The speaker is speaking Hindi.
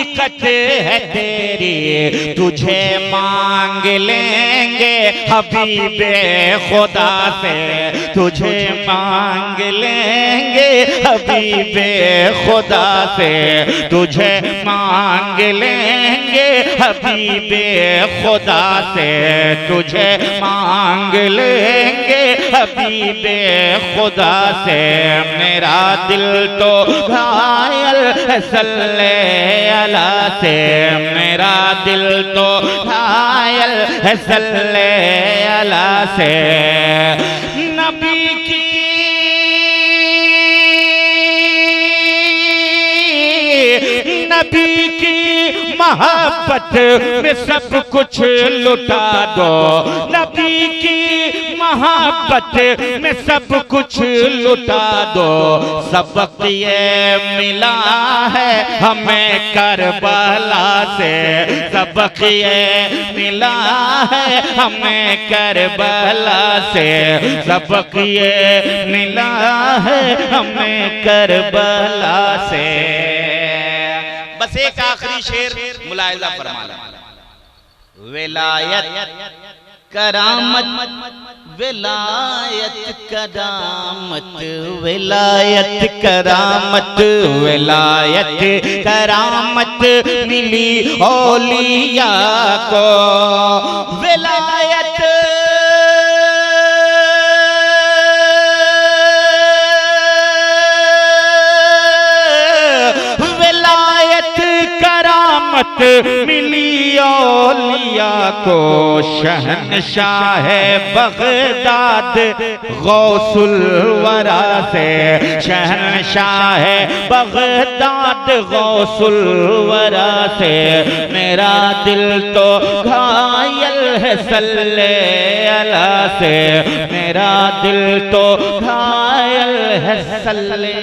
हकीकत है तेरी, तुझे मांग लेंगे हबीबे खुदा से, तुझे मांग लेंगे हबीबे खुदा से, तुझे मांग लेंगे हबीबे खुदा से, तुझे मांग लेंगे हबीबे खुदा से। मेरा दिल तो घायल है सल्ले अला से, मेरा दिल तो घायल है सल्ले अला से। नबी की नबी की मोहब्बत में सब कुछ लुटा दो, नबी की मोहब्बत में सब कुछ लुटा दो। सबक ये मिला है हमें करबला से, सबक ये मिला है हमें करबला से, सबक ये मिला है हमें करबला से। बस एक आखिरी शेर मुलाहिजा फरमाना। विलायत करामत, विलायत करामत, विलायत करामत, विलायत करामत मिली औलिया को। विलायत मिली औलिया को। शहनशाह बगदाद गौसुल वरा से, शहनशाह बगदाद गौसुल वरा से। मेरा दिल तो घायल है सल्ले अला से, मेरा दिल तो घायल है सल्ले